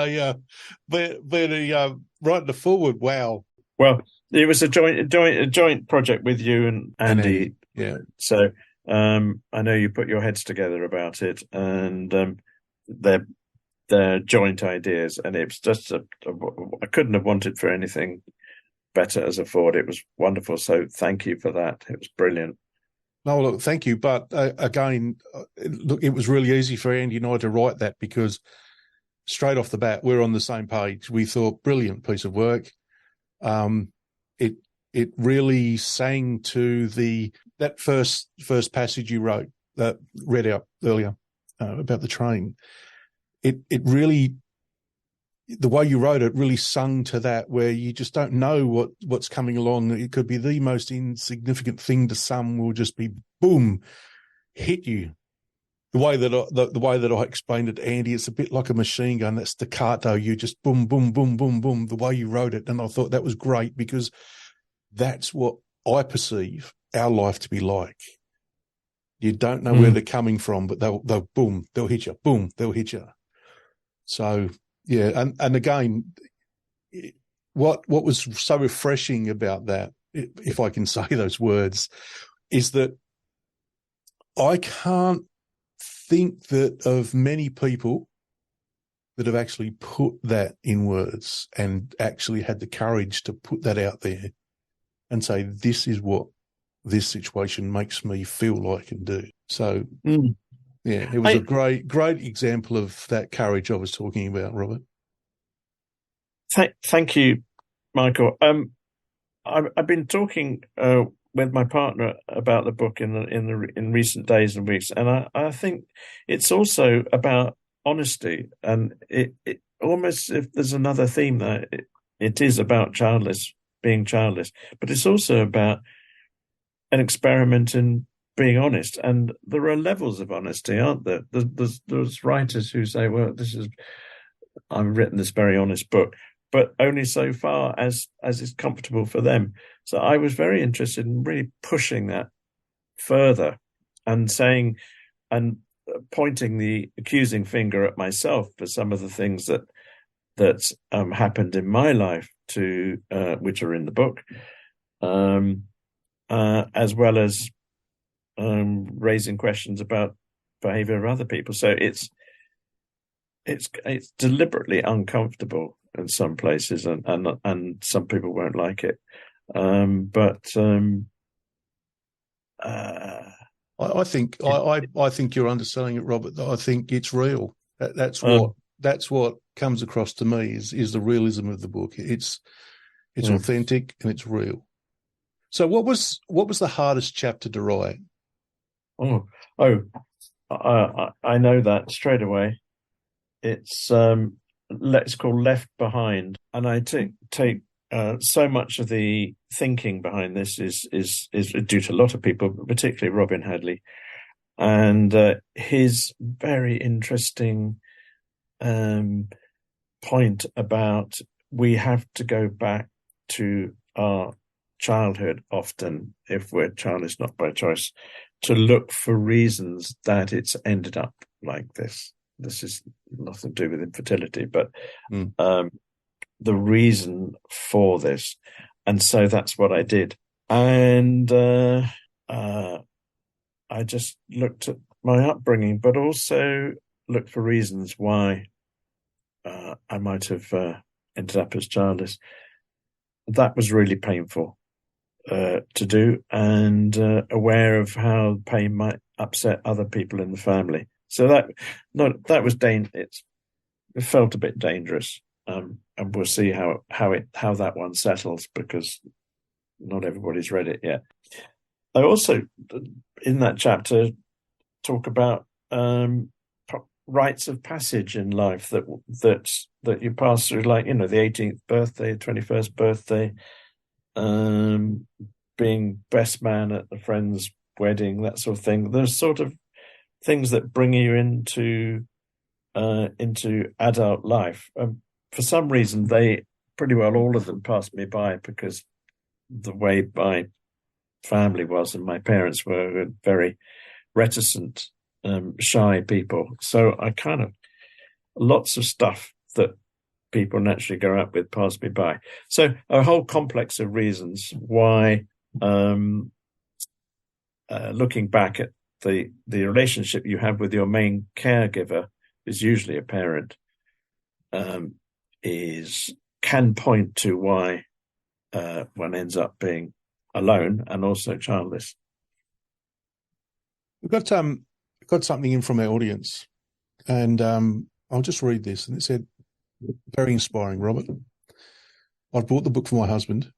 writing the forward. Wow. Well, it was a joint project with you and Andy. Yeah. So I know you put your heads together about it, and they're joint ideas, and it was just I couldn't have wanted for anything better as a forward. It was wonderful. So thank you for that. It was brilliant. No, look, thank you. But again, look, it was really easy for Andy and I to write that because straight off the bat, we're on the same page. We thought, brilliant piece of work. It really sang to that first passage you wrote, that read out earlier about the train. It really, the way you wrote it really sung to that, where you just don't know what's coming along. It could be the most insignificant thing to some, will just be boom, hit you. The way that I explained it to Andy, it's a bit like a machine gun, that staccato. You just boom, boom, boom, boom, boom. The way you wrote it, and I thought that was great because that's what I perceive our life to be like. You don't know where they're coming from, but they'll boom, they'll hit you. Boom, they'll hit you. So yeah, and again, what was so refreshing about that, if I can say those words, is that I can't think that of many people that have actually put that in words and actually had the courage to put that out there and say, this is what this situation makes me feel like and do. So yeah, it was a great example of that courage I was talking about, Robert. Thank you, Michael. I've been talking with my partner about the book in recent days and weeks, and I think it's also about honesty, and it almost, if there's another theme there, it is about being childless, but it's also about an experiment in being honest. And there are levels of honesty, aren't there? There's writers who say, well, I've written this very honest book, but only so far as is comfortable for them. So I was very interested in really pushing that further and saying, and pointing the accusing finger at myself for some of the things that happened in my life, which are in the book, as well as raising questions about behavior of other people. So it's deliberately uncomfortable in some places, and some people won't like it. I think you're underselling it, Robert. I think it's real. That's what comes across to me is the realism of the book. It's authentic and it's real. So what was the hardest chapter to write? I know that straight away. It's called Left Behind, and I take so much of the thinking behind this is due to a lot of people, but particularly Robin Hadley, and his very interesting point about we have to go back to our childhood often, if we're childless not by choice, to look for reasons that it's ended up like this. This is nothing to do with infertility, but the reason for this. And so that's what I did. And I just looked at my upbringing, but also looked for reasons why I might have ended up as childless. That was really painful to do, and aware of how pain might upset other people in the family. So that was it felt a bit dangerous, and we'll see how that one settles, because not everybody's read it yet. I also, in that chapter, talk about rites of passage in life that you pass through, like, the 18th birthday, 21st birthday, being best man at a friend's wedding, that sort of thing. There's sort of things that bring you into adult life. For some reason, they pretty well all of them passed me by, because the way my family was, and my parents were very reticent, shy people. So I kind of, lots of stuff that people naturally grow up with passed me by. So a whole complex of reasons why, looking back at the relationship you have with your main caregiver, is usually a parent, can point to why one ends up being alone and also childless. We've got something in from our audience, and I'll just read this. And it said, "Very inspiring, Robert. I've bought the book for my husband.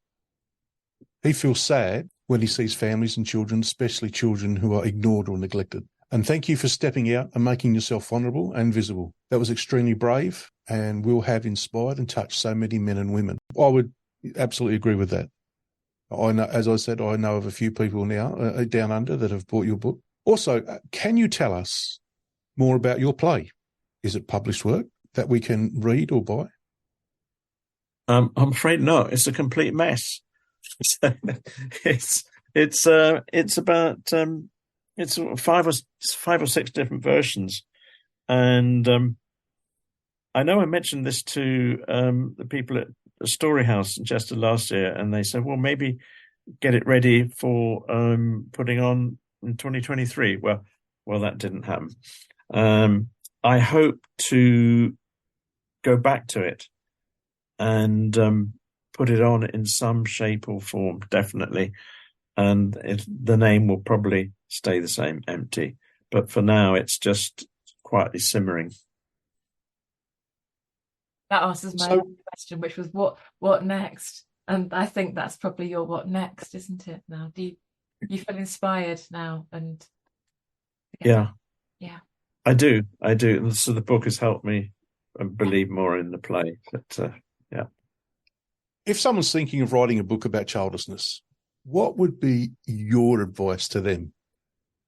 He feels sad when he sees families and children, especially children who are ignored or neglected. And thank you for stepping out and making yourself vulnerable and visible. That was extremely brave and will have inspired and touched so many men and women." I would absolutely agree with that. I know, as I said, I know of a few people now down under that have bought your book. Also, can you tell us more about your play? Is it published work that we can read or buy? I'm afraid not. It's a complete mess. It's about it's five or six different versions, and I know I mentioned this to the people at the Story House in Chester last year, and they said, well, maybe get it ready for putting on in 2023. Well, that didn't happen. I hope to go back to it and put it on in some shape or form, definitely. And the name will probably stay the same, Empty. But for now, it's just quietly simmering. That answers my question, which was what next? And I think that's probably your what next, isn't it? Now, do you feel inspired now? And yeah, I do. And so the book has helped me believe more in the play. But yeah. If someone's thinking of writing a book about childlessness, what would be your advice to them?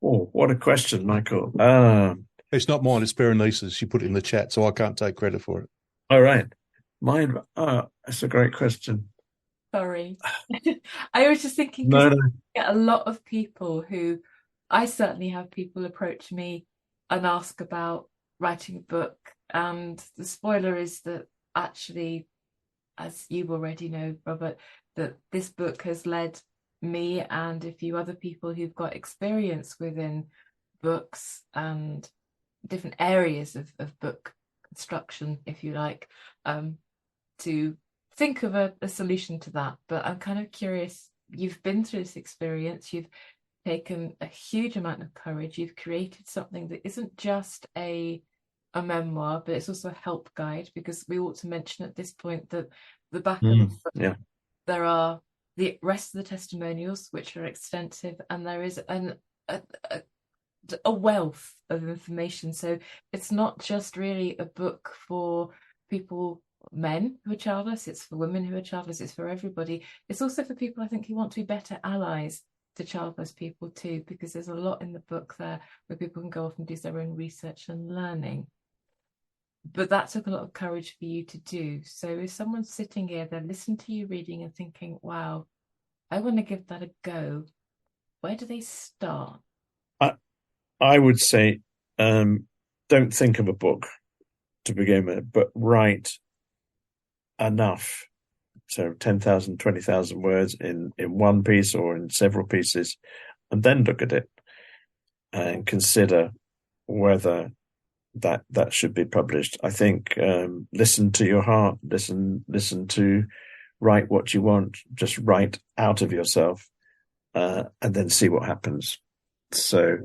Oh, what a question, Michael. It's not mine, it's Berenice's. She put it in the chat, so I can't take credit for it. All right. That's a great question. Sorry. I was just thinking, No. I get a lot of people who, I certainly have people approach me and ask about writing a book. And the spoiler is that actually, as you already know, Robert, that this book has led me and a few other people who've got experience within books and different areas of book construction, if you like, to think of a solution to that. But I'm kind of curious, you've been through this experience, you've taken a huge amount of courage, you've created something that isn't just a memoir, but it's also a help guide, because we ought to mention at this point that the back of the book, there are the rest of the testimonials, which are extensive, and there is a wealth of information. So it's not just really a book for people, men who are childless, it's for women who are childless, it's for everybody. It's also for people, I think, who want to be better allies to childless people too, because there's a lot in the book there where people can go off and do their own research and learning. But that took a lot of courage for you to do. So if someone's sitting here, they're listening to you reading and thinking, wow, I want to give that a go, where do they start? I would say, don't think of a book to begin with, but write enough. So 10,000, 20,000 words in one piece or in several pieces, and then look at it and consider whether that should be published. I think listen to your heart, listen to write what you want, just write out of yourself, and then see what happens. So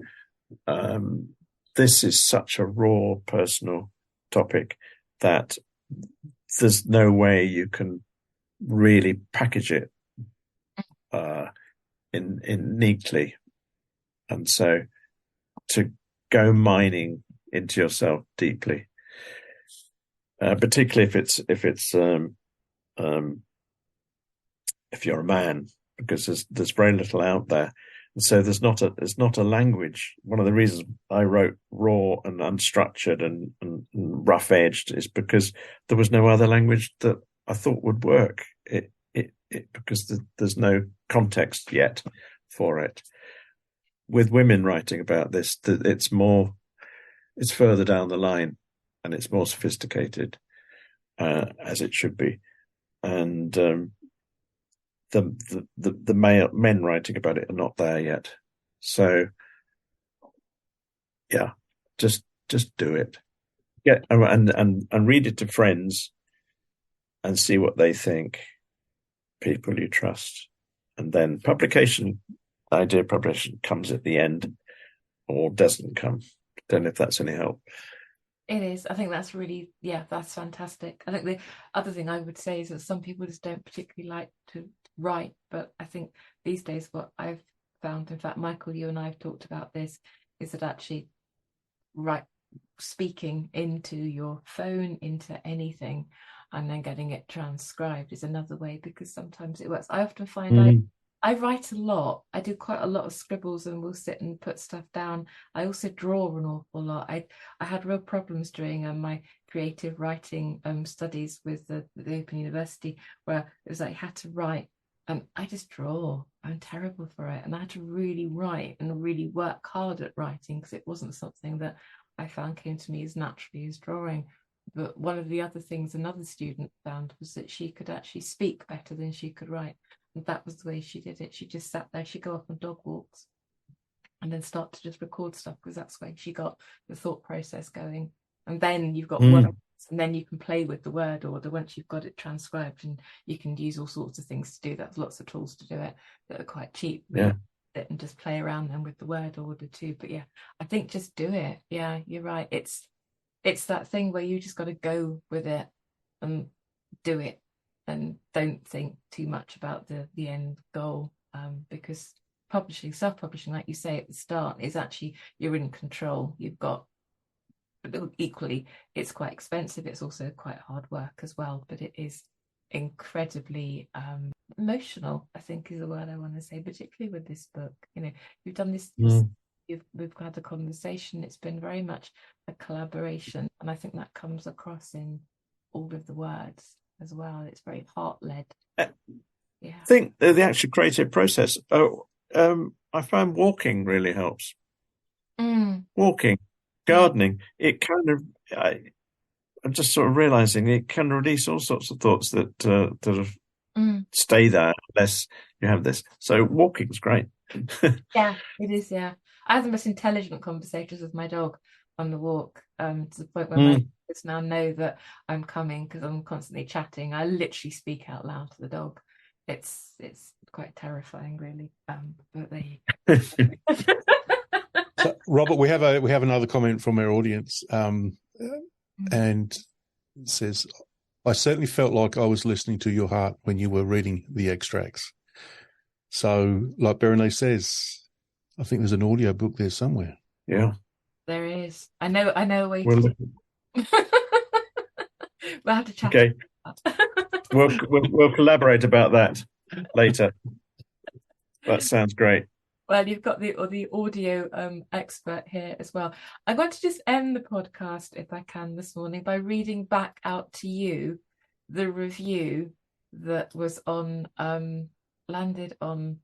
this is such a raw personal topic that there's no way you can really package it in neatly. And so to go mining into yourself deeply, particularly if you're a man, because there's very little out there. And so there's not a language. One of the reasons I wrote raw and unstructured and rough edged is because there was no other language that I thought would work. Because there's no context yet for it. With women writing about this, it's further down the line, and it's more sophisticated, as it should be. And the male men writing about it are not there yet. So yeah, just do it. And read it to friends and see what they think. People you trust, and then publication comes at the end, or doesn't come. Don't know if that's any help. It is. I think that's really, that's fantastic. I think the other thing I would say is that some people just don't particularly like to write, but I think these days what I've found, in fact, Michael, you and I have talked about this, is that actually speaking into your phone, into anything, and then getting it transcribed is another way, because sometimes it works. I often find I write a lot. I do quite a lot of scribbles and will sit and put stuff down. I also draw an awful lot. I had real problems during my creative writing studies with the Open University, where it was like I had to write, and I just draw. I'm terrible for it. And I had to really write and really work hard at writing, because it wasn't something that I found came to me as naturally as drawing. But one of the other things another student found was that she could actually speak better than she could write. And that was the way she did it. She just sat there, she'd go off on dog walks and then start to just record stuff, because that's where she got the thought process going. And then you've got words, and then you can play with the word order once you've got it transcribed, and you can use all sorts of things to do that. There's lots of tools to do it that are quite cheap. And just play around then with the word order too. But I think just do it. Yeah, you're right. It's that thing where you just got to go with it and do it, and don't think too much about the end goal, because self-publishing, like you say at the start, is actually, you're in control. You've got, but equally, it's quite expensive. It's also quite hard work as well, but it is incredibly emotional, I think is the word I want to say, particularly with this book. You've done this, we've had a conversation. It's been very much a collaboration, and I think that comes across in all of the words as well. It's very heart-led. I think the actual creative process. I find walking really helps. Walking, gardening. It kind of. I'm just sort of realizing it can release all sorts of thoughts that stay there unless you have this. So walking's great. Yeah, it is. Yeah, I have the most intelligent conversations with my dog on the walk, to the point where my kids now know that I'm coming, because I'm constantly chatting. I literally speak out loud to the dog. It's quite terrifying, really. But there you go. So, Robert, we have another comment from our audience, and it says, "I certainly felt like I was listening to your heart when you were reading the extracts." So, like Berenice says, I think there's an audio book there somewhere. Yeah, there is. I know a way we'll have to chat. Okay, we'll collaborate about that later. That sounds great. Well, you've got the audio expert here as well. I'm going to just end the podcast, if I can, this morning by reading back out to you the review that was on landed on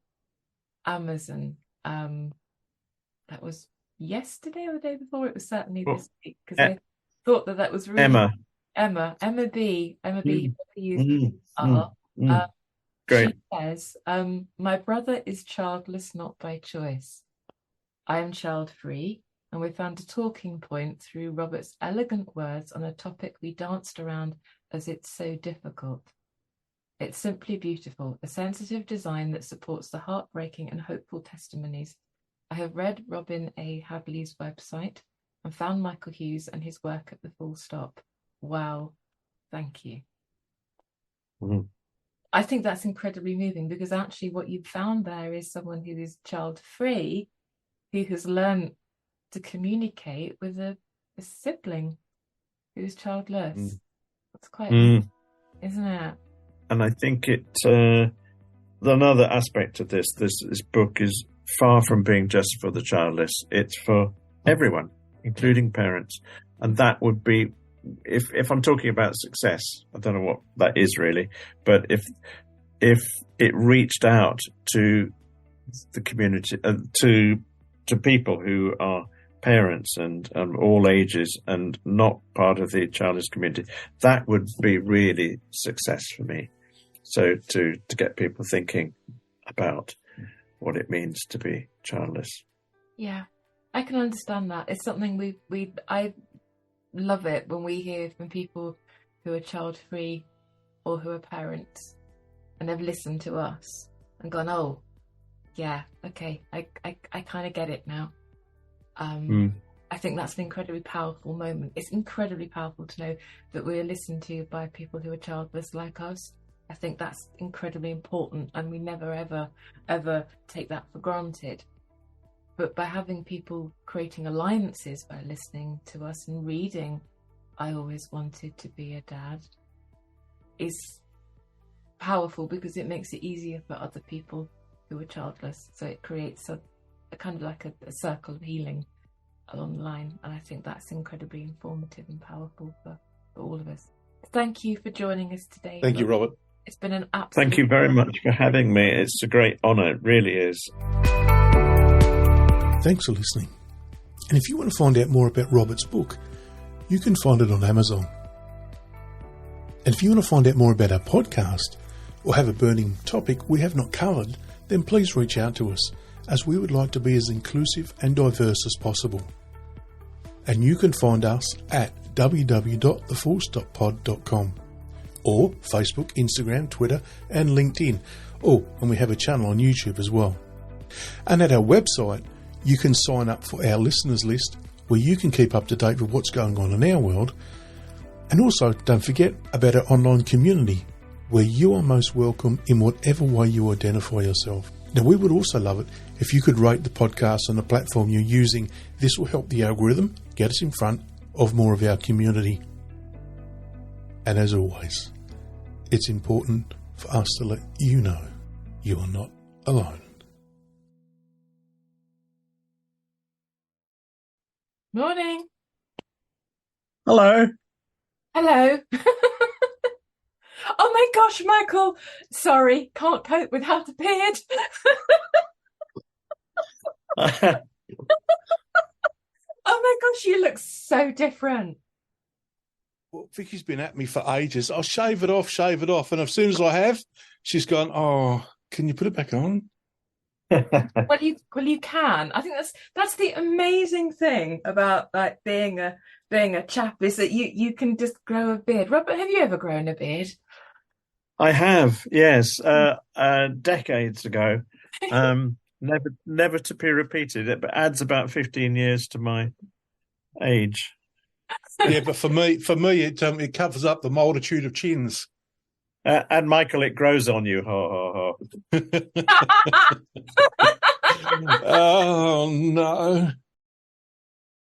Amazon. That was yesterday or the day before. It was certainly this week, because I thought that was really Emma B. Great. She says, my brother is childless not by choice. I am child-free, and we found a talking point through Robert's elegant words on a topic we danced around as it's so difficult. It's simply beautiful, a sensitive design that supports the heartbreaking and hopeful testimonies. I have read Robin A. Hadley's website, and found Michael Hughes and his work at the Full Stop. Wow, thank you. Mm. I think that's incredibly moving, because actually what you've found there is someone who is child-free, who has learned to communicate with a sibling who's childless. Mm. That's quite, isn't it? And I think another aspect of this book is far from being just for the childless. It's for everyone, including parents. And that would be, if I'm talking about success, I don't know what that is really, but if it reached out to the community, to people who are parents and all ages and not part of the childless community, that would be really success for me. So to get people thinking about what it means to be childless. Yeah, I can understand that. It's something I love it when we hear from people who are child-free or who are parents and have listened to us and gone, oh, yeah, okay, I kind of get it now. I think that's an incredibly powerful moment. It's incredibly powerful to know that we're listened to by people who are childless like us. I think that's incredibly important, and we never, ever take that for granted. But by having people creating alliances by listening to us and reading I Always Wanted to Be a Dad is powerful, because it makes it easier for other people who are childless. So it creates a kind of like a circle of healing along the line. And I think that's incredibly informative and powerful for all of us. Thank you for joining us today. Thank you, Robert. It's been an absolute Thank you very much for having me. It's a great honour. It really is. Thanks for listening. And if you want to find out more about Robert's book, you can find it on Amazon. And if you want to find out more about our podcast or have a burning topic we have not covered, then please reach out to us, as we would like to be as inclusive and diverse as possible. And you can find us at www.thefullstoppod.com or Facebook, Instagram, Twitter and LinkedIn. Oh, and we have a channel on YouTube as well. And at our website, you can sign up for our listeners list, where you can keep up to date with what's going on in our world. And also, don't forget about our online community, where you are most welcome in whatever way you identify yourself. Now, we would also love it if you could rate the podcast on the platform you're using. This will help the algorithm get us in front of more of our community. And as always, it's important for us to let you know you are not alone. Morning. Hello. Hello. Oh my gosh, Michael. Sorry, can't cope without a beard. Oh my gosh, you look so different. Well, Vicky's been at me for ages. I'll shave it off. And as soon as I have, she's gone, oh, can you put it back on? Well, you can. I think that's the amazing thing about like being a chap, is that you can just grow a beard. Robert, have you ever grown a beard? I have, yes, decades ago. Never to be repeated. It adds about 15 years to my age. Yeah, but for me, it covers up the multitude of chins. And Michael, it grows on you. Ho, ho, ho. Oh no!